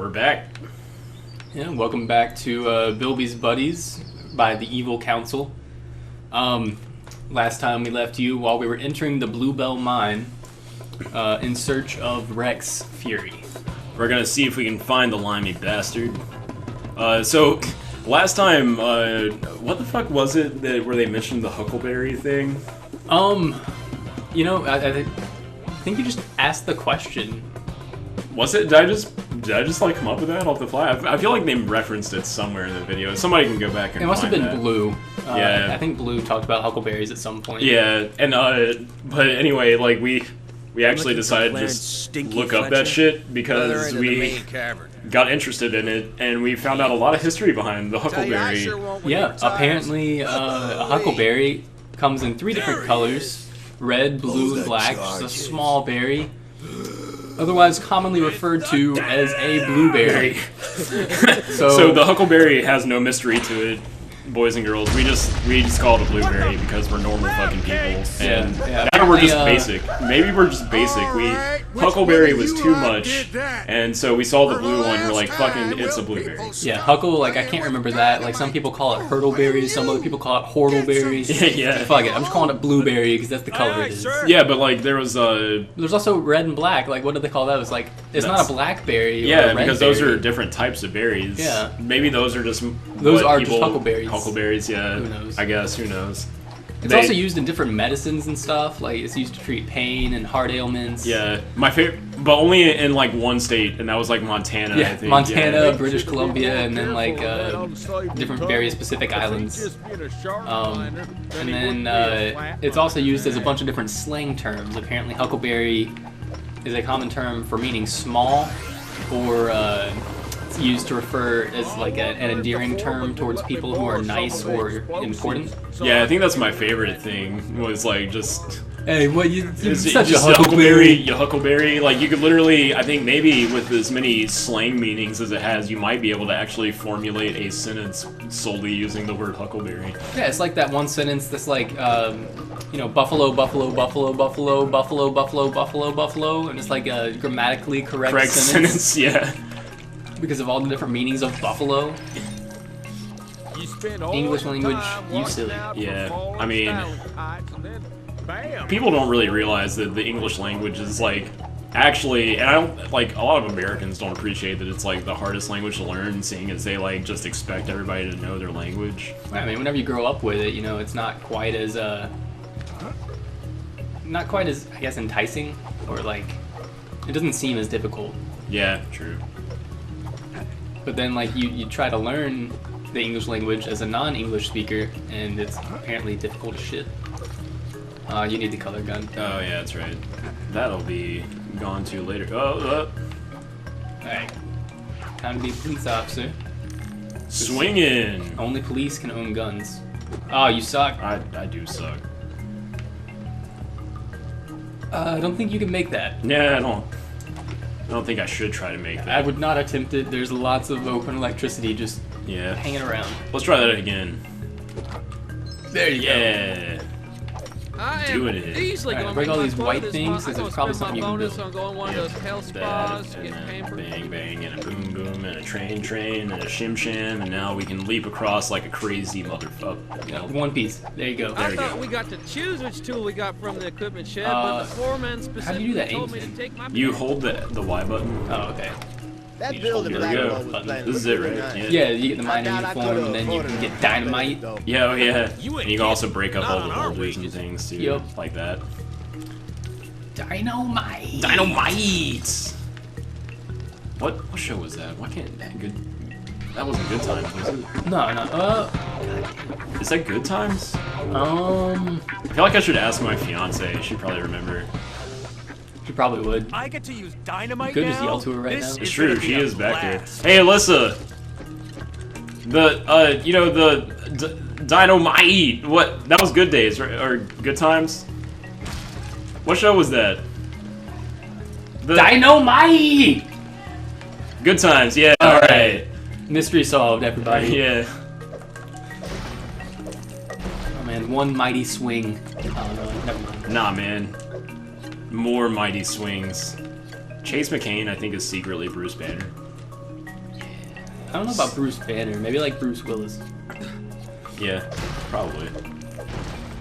We're back. Yeah, welcome back to Bilby's Buddies by the Evil Council. Last time we left you while we were entering the Bluebell Mine in search of Rex Fury. We're gonna see if we can find the limey bastard. So, last time, what the fuck was it where they mentioned the Huckleberry thing? You know, I think you just asked the question. Was it? Did I just like come up with that off the fly? I feel like they referenced it somewhere in the video. Somebody can go back and It must have find been that. Blue. Yeah. I think Blue talked about huckleberries at some point. Yeah, and but anyway, like we actually decided to just look up that shit because we got interested in it, and we found out a lot of history behind the huckleberry. Yeah, apparently a huckleberry comes in 3 different colors: red, blue, and black. Just a small berry, otherwise commonly referred to as a blueberry. So the huckleberry has no mystery to it, boys and girls. We just call it a blueberry because we're normal fucking people, and now we're just basic. Maybe we're just basic. Huckleberry was too much, and so we saw the blue one. We're like, fucking, it's a blueberry. Yeah, huckle. Like I can't remember that. Like some people call it hurtleberries, some other people call it whortleberries. Yeah. Fuck it, I'm just calling it blueberry because that's the color it is. Yeah, but like there was There's also red and black. Like what do they call that? It was like it's not a blackberry. Yeah, or a red because berry. those are different types of berries. Yeah. Maybe those are just just huckleberries. Huckleberries, yeah. Who knows? I guess, who knows? It's also used in different medicines and stuff. Like it's used to treat pain and heart ailments. Yeah, my favorite, but only in like one state, and that was like Montana. Yeah, I think. Montana, Yeah. British Columbia, and then like different various Pacific islands. And then it's also used as a bunch of different slang terms. Apparently, huckleberry is a common term for meaning small, or it's used to refer as like an endearing term towards people who are nice or important. Yeah, I think that's my favorite thing. Was like just. Hey, what you're Is such it just a huckleberry. You huckleberry. Like you could literally, I think maybe with as many slang meanings as it has, you might be able to actually formulate a sentence solely using the word huckleberry. Yeah, it's like that one sentence that's like, you know, buffalo, buffalo, buffalo, buffalo, buffalo, buffalo, buffalo, buffalo, and it's like a grammatically correct sentence. Yeah. Because of all the different meanings of buffalo. English language, you silly. Yeah, I mean, people don't really realize that the English language is like, actually, and I don't, like, a lot of Americans don't appreciate that it's like the hardest language to learn, seeing as they like just expect everybody to know their language. I mean, whenever you grow up with it, you know, it's not quite as, I guess, enticing, or like, it doesn't seem as difficult. Yeah, true. But then, like, you try to learn the English language as a non-English speaker, and it's apparently difficult as shit. You need the color gun. Oh yeah, that's right. That'll be gone to later. Alright. Time to be a police officer. Swinging! Only police can own guns. Oh, you suck. I do suck. I don't think you can make that. Yeah, I don't think I should try to make that. I would not attempt it. There's lots of open electricity just hanging around. Let's try that again. There you go. Yeah. Doing it. Alright, break all these white things, because there's probably something you can build. I'm going one of those health spas, And get then pampered. bang bang and a boom boom and a train and a shim shim, and now we can leap across like a crazy motherfucker. Yeah, one piece. There you go. I we thought go. we got to choose which tool we got from the equipment shed, but the foreman how do you do specifically that told me aim to take my You hold the Y button. Oh, okay. That You building just that hold I it. was playing This is it, looked right? pretty nice. Yeah, you get the miner Found out I uniform, could've and then you can afforded get a dynamite. though. Yeah, oh yeah. You And you can also break up not all on the our boulders and wages. things too. Yep. Like that. Dynamite! Dynamite! What show was that? Why can't that wasn't Good Times, was it? No. Is that Good Times? I feel like I should ask my fiance. She'd probably remember. She probably would. I get to use dynamite Could now? just yell to her right This now. It's is true, gonna be she a is back there. blast. Hey, Alyssa! You know, the Dynamite! What? That was Good Days, right? Or Good Times? What show was that? Dynamite! Good Times, yeah, alright. Mystery solved, everybody. Yeah. Oh man, one mighty swing. Oh no, never mind. Nah, man. More mighty swings. Chase McCain, I think, is secretly Bruce Banner. I don't know about Bruce Banner. Maybe like Bruce Willis. Yeah, probably.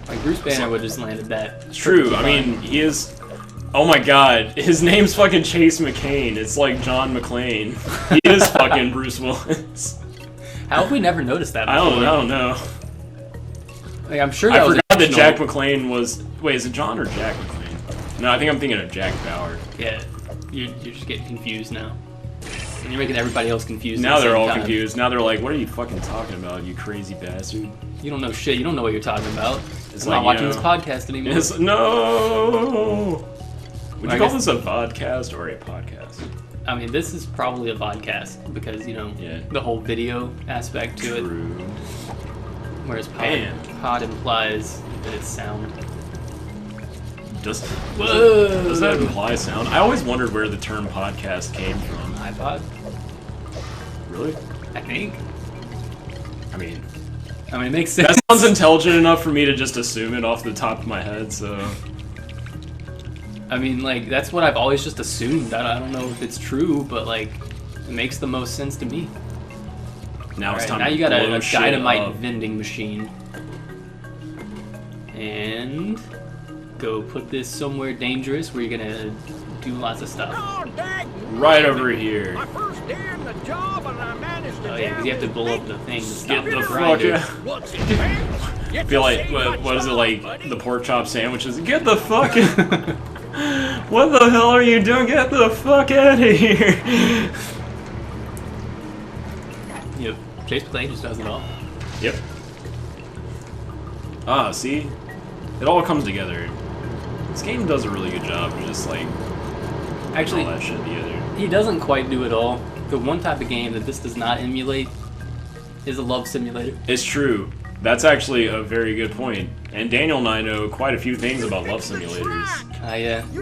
Like Bruce Banner would just landed that. It's true. I mean, he is. Oh my God, his name's fucking Chase McCain. It's like John McClane. He is fucking Bruce Willis. How have we never noticed that before? I don't know. Like, I'm sure I forgot that Jack McClane was. Wait, is it John or Jack McClane? No, I think I'm thinking of Jack Bauer. Yeah, you're just getting confused now. And you're making everybody else confused. Now they're all confused. Now they're like, what are you fucking talking about, you crazy bastard? You don't know shit. You don't know what you're talking about. It's I'm like, not watching this podcast anymore. No! Would you call this a vodcast or a podcast? I mean, this is probably a vodcast because, you know, the whole video aspect to it. Whereas pod implies that it's sound. Does that imply sound? I always wondered where the term podcast came from. iPod? Really? I think. I mean, it makes sense. That sounds intelligent enough for me to just assume it off the top of my head, so... I mean, like, that's what I've always just assumed. I don't know if it's true, but, like, it makes the most sense to me. Now it's time now to you got a blow shit dynamite up. vending machine. And go put this somewhere dangerous where you're gonna do lots of stuff. Right over here. My first day in the job and I managed to Oh yeah, because you have to blow up the thing to stop Get the fuck grinder. out. I feel like, what is it, like the pork chop sandwiches? Get the fuck out. What the hell are you doing? Get the fuck out of here. Yep, Chase McClane just does it all. Yep. Ah, see? It all comes together. This game does a really good job of just, like, actually, all that shit together. He doesn't quite do it all. The one type of game that this does not emulate is a love simulator. It's true. That's actually a very good point. And Daniel and I know quite a few things about love simulators. Yeah, we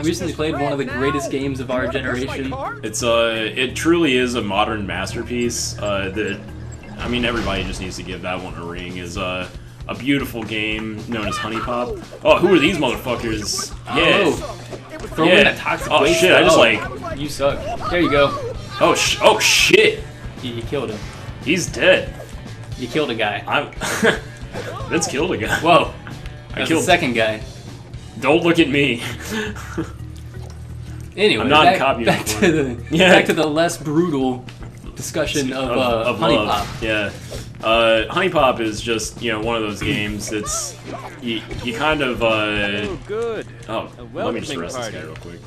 recently played one of the greatest games of our generation. It truly is a modern masterpiece. That, I mean, everybody just needs to give that one a ring. Is a beautiful game known as Honey Pop. Oh, who are these motherfuckers? Yeah. Oh, throw me that toxic waste. Shit! I just like. You suck. There you go. Oh shit! You killed him. He's dead. You killed a guy. Vince killed a guy. Whoa. I That's killed the second guy. Don't look at me. Anyway, I'm not in cop back to the less brutal discussion of Honey Pop. Yeah. Honey Pop is just, you know, one of those games. It's you kind of Oh, good. oh, let me just arrest this guy real quick.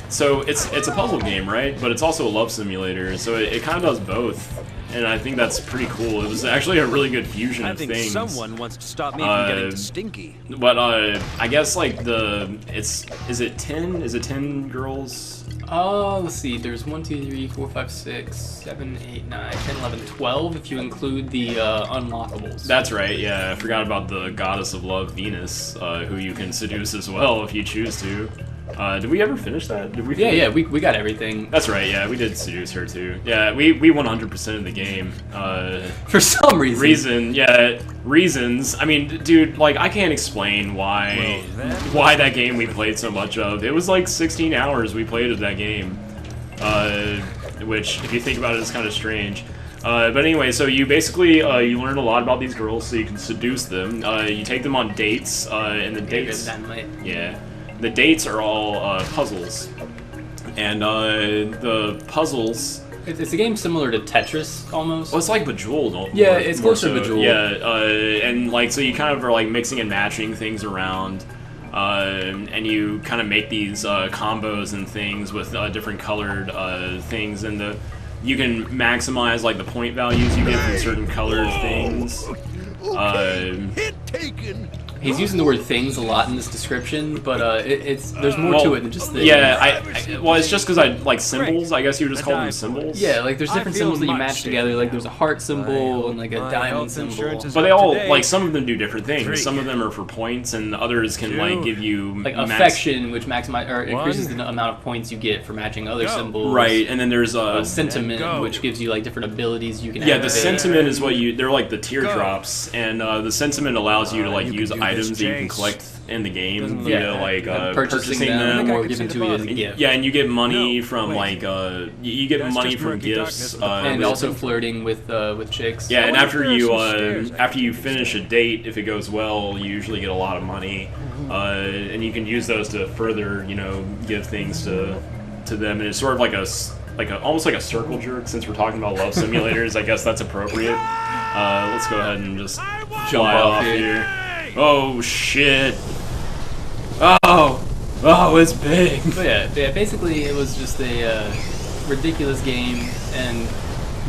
So it's a puzzle game, right? But it's also a love simulator. So it kind of does both, and I think that's pretty cool. It was actually a really good fusion of things. I think someone wants to stop me from getting stinky. But I guess like is it 10? Is it 10 girls? Let's see. There's 1, 2, 3, 4, 5, 6, 7, 8, 9, 10, 11, 12 if you include the unlockables. That's right, yeah. I forgot about the goddess of love, Venus, who you can seduce as well if you choose to. Did we ever finish that? Did we? Yeah, we got everything. That's right, yeah. We did seduce her too. Yeah, we 100% of the game. For some reason. Reasons. I mean, dude, like, I can't explain why that game we played so much of. It was like 16 hours we played of that game. Which, if you think about it, is kind of strange. But anyway, so you basically, you learn a lot about these girls so you can seduce them. You take them on dates, and the dates... Yeah. The dates are all puzzles. And the puzzles... It's a game similar to Tetris, almost. Well, it's like Bejeweled. Yeah, it's closer to Bejeweled. Yeah, and like, so you kind of are like mixing and matching things around. And you kind of make these combos and things with different colored things, and you can maximize like the point values you get from certain colored things. Hit taken. He's using the word "things" a lot in this description, but there's more to it than just things. Yeah, well, it's just because I like symbols. I guess you would just call them symbols. Yeah, like there's different symbols that you match together. Like there's a heart symbol and like a diamond symbol. But they all like some of them do different things. Some of them are for points, and others can like give you like affection, which increases the amount of points you get for matching other symbols. Right, and then there's sentiment, which gives you like different abilities you can. Yeah, the sentiment is what they're like the teardrops, and the sentiment allows you to like use items items that you can collect in the game via like purchasing them or giving to you as a gift. Yeah, and you get money from like you get money from gifts and also flirting with chicks. Yeah, and after you finish a date, if it goes well, you usually get a lot of money, and you can use those to further give things to them, and it's sort of like almost like a circle jerk. Since we're talking about love simulators, I guess that's appropriate. Let's go ahead and just fly off here. Oh shit! Oh, it's big. But yeah. Basically, it was just a ridiculous game, and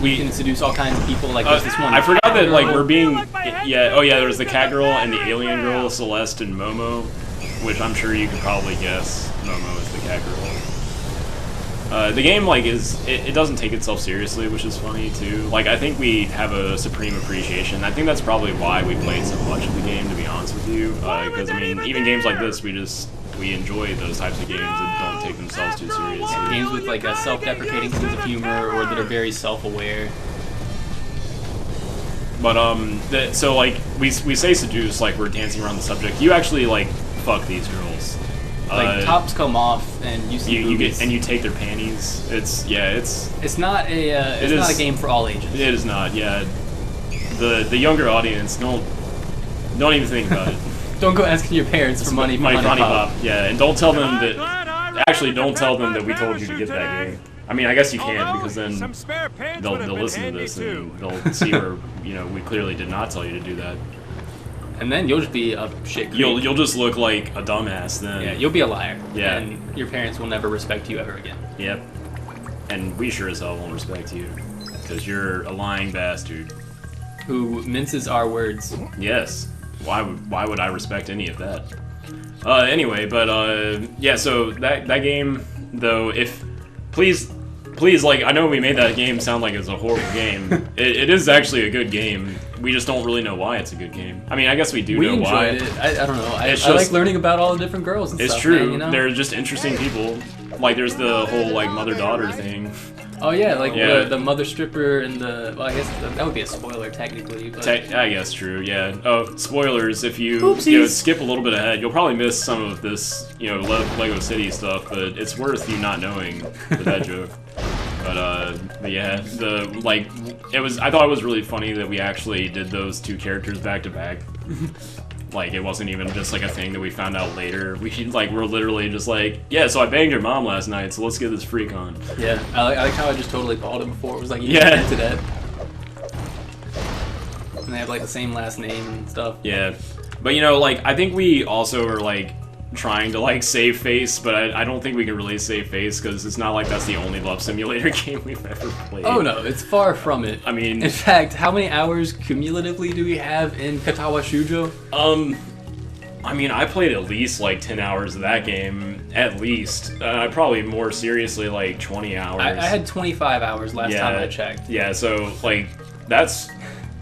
we can seduce all kinds of people. Like there's this one. I forgot that we're being there was the cat girl and the alien girl, Celeste and Momo, which I'm sure you could probably guess. Momo is the cat girl. The game it doesn't take itself seriously, which is funny too. Like I think we have a supreme appreciation. I think that's probably why we played so much of the game, to be honest with you. Because I mean, even games like this, we enjoy those types of games that don't take themselves too seriously. Yeah, games with like a self-deprecating sense of humor or that are very self-aware. But so like we say seduce like we're dancing around the subject. You actually like fuck these girls. Like tops come off and you see you get and you take their panties. It's not a game for all ages. It is not. Yeah, the younger audience don't even think about it. Don't go asking your parents for money for Honey Pop. Yeah, and don't tell them that we told you to get that game. I mean, I guess you can, because then they'll listen to this and they'll see where we clearly did not tell you to do that. And then you'll just be a shit creep. You'll just look like a dumbass then. Yeah, you'll be a liar. Yeah. And your parents will never respect you ever again. Yep. And we sure as hell won't respect you, because you're a lying bastard. Who minces our words. Yes. Why would I respect any of that? Anyway, but yeah, so that game, though, please, like, I know we made that game sound like it's a horrible game. It is actually a good game. We just don't really know why it's a good game. I mean, I guess we do know why. We enjoyed it. I don't know. I like learning about all the different girls and stuff. It's true. Man, They're just interesting people. Like, there's the whole, like, mother-daughter thing. Oh yeah, like the mother stripper and the. Well, I guess that would be a spoiler technically. But... I guess true. Yeah. Oh, spoilers! If you skip a little bit ahead, you'll probably miss some of this Lego City stuff. But it's worth you not knowing for that joke. But yeah, I thought it was really funny that we actually did those two characters back to back. Like, it wasn't even just like a thing that we found out later. We're literally just like, yeah, so I banged your mom last night, so let's get this freak on. Yeah, I like how I just totally called him before. It was like, yeah, to that. And they have like the same last name and stuff. Yeah, but I think we also are trying to save face, but I don't think we can really save face, because it's not like that's the only love simulator game we've ever played. Oh no, it's far from it. I mean, in fact, how many hours cumulatively do we have in Katawa Shujo? I mean, I played at least 10 hours of that game, at least. Probably more seriously 20 hours. I had 25 hours last time I checked. Yeah, so that's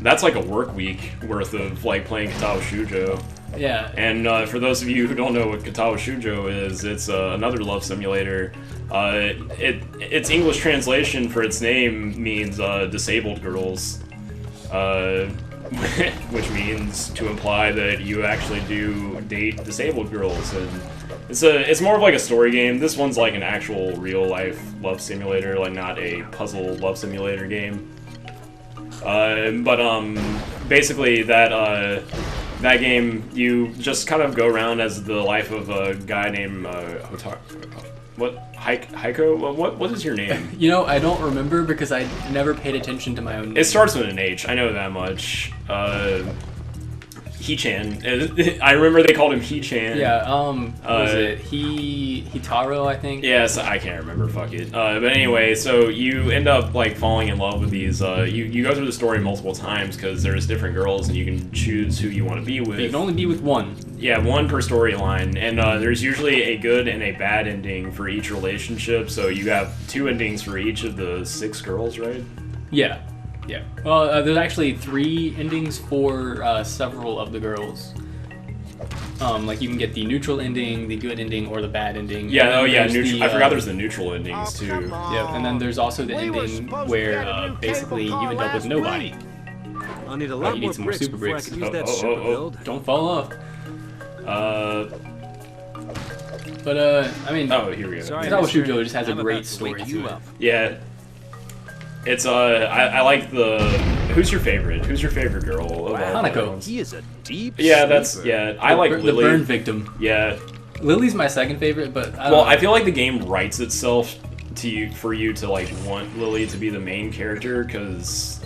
like a work week worth of playing Katawa Shujo. Yeah. And for those of you who don't know what Katawa Shujo is, it's another love simulator. Its English translation for its name means disabled girls, which means to imply that you actually do date disabled girls. And it's more of a story game. This one's an actual real life love simulator, not a puzzle love simulator game. Basically that game, you just kind of go around as the life of a guy named Heiko? What is your name? I don't remember, because I never paid attention to my own name. It starts with an H, I know that much. He-chan. I remember they called him He-chan. Yeah, what was it? Hitaro, I think? Yes, I can't remember, fuck it. But anyway, so you end up, falling in love with these, you go through the story multiple times, because there's different girls, and you can choose who you want to be with. But you can only be with one. Yeah, one per storyline, and there's usually a good and a bad ending for each relationship, so you have 2 endings for each of the 6 girls, right? Yeah. Yeah. Well, there's actually 3 endings for several of the girls. You can get the neutral ending, the good ending, or the bad ending. Yeah. Oh, yeah. I forgot there's the neutral endings too. Yeah. And then there's also the ending where basically you end up with nobody. I'll need a Oh, lot you more need some more bricks super before I bricks. can use that super build. Don't fall off. But I mean, oh, here we go. Sorry, Star Wars mister. Shujo just has a I'm great about to story wake to you it. up. Yeah. It's I like the. Who's your favorite? Who's your favorite girl? Of all Hanako. ones? He is a deep Yeah, that's sleeper. yeah. I like the Lily. burn victim. Yeah. Lily's my second favorite, but I don't Well, know. I feel like the game writes itself for you to like want Lily to be the main character, because,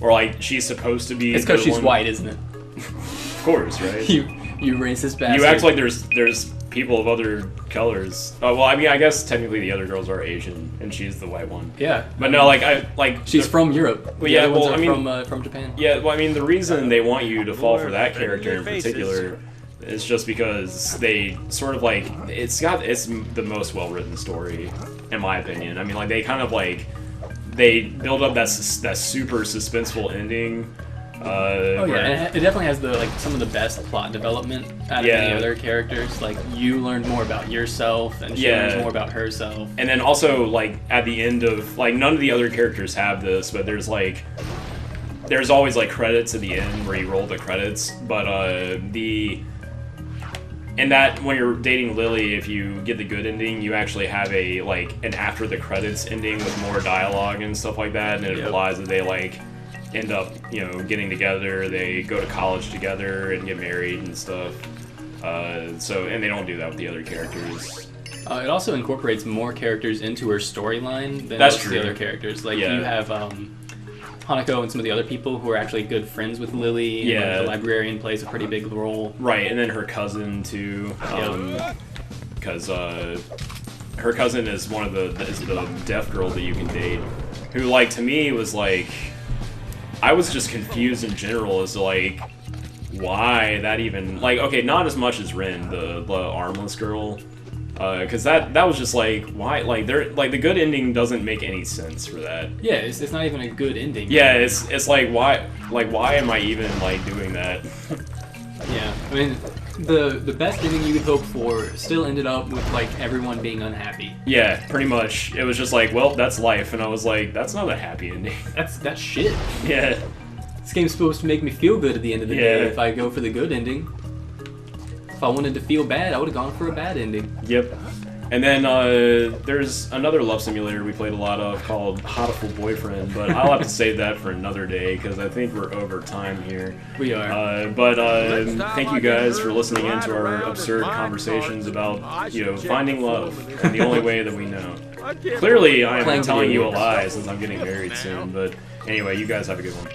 or like she's supposed to be. It's because the she's one- white, isn't it? Of course, right? You racist bastard. You act like there's people of other colors. Oh well, I mean, I guess technically the other girls are Asian, and she's the white one. Yeah. But no, like She's from Europe. Well, yeah, The other ones well, are I mean- from Japan. Yeah, well, I mean, the reason they want you to fall for that Lord, character in faces. particular is just because they sort of like it's the most well written story, in my opinion. I mean, like they kind of like they build up that super suspenseful ending. Oh yeah, and it definitely has some of the best plot development out of any other characters. Like you learned more about yourself, and she learns more about herself. And then also like at the end of like none of the other characters have this, but there's always like credits at the end where you roll the credits. But and that when you're dating Lily, if you get the good ending, you actually have an after the credits ending with more dialogue and stuff like that, and it implies that they end up, getting together, they go to college together and get married and stuff. And they don't do that with the other characters. It also incorporates more characters into her storyline than That's most of true. the other characters. Like you have Hanako and some of the other people who are actually good friends with Lily. And the librarian plays a pretty big role. Right, and then her cousin too, because her cousin is the deaf girl that you can date, who to me was I was just confused in general as to why that even okay, not as much as Rin, the armless girl, because that was just why the good ending doesn't make any sense for that. Yeah, it's not even a good ending. Yeah, it's why am I even doing that? Yeah, I mean the best ending you could hope for still ended up with everyone being unhappy. Yeah, pretty much. It was just well, that's life, and I was that's not a happy ending. That's shit. Yeah. This game's supposed to make me feel good at the end of the day if I go for the good ending. If I wanted to feel bad, I would have gone for a bad ending. Yep. And then there's another love simulator we played a lot of called Hotiful Boyfriend, but I'll have to save that for another day because I think we're over time here. We are. But thank you guys for listening in to our absurd conversations about finding love in the only way that we know. Clearly, I am telling you a lie since I'm getting married soon. But anyway, you guys have a good one.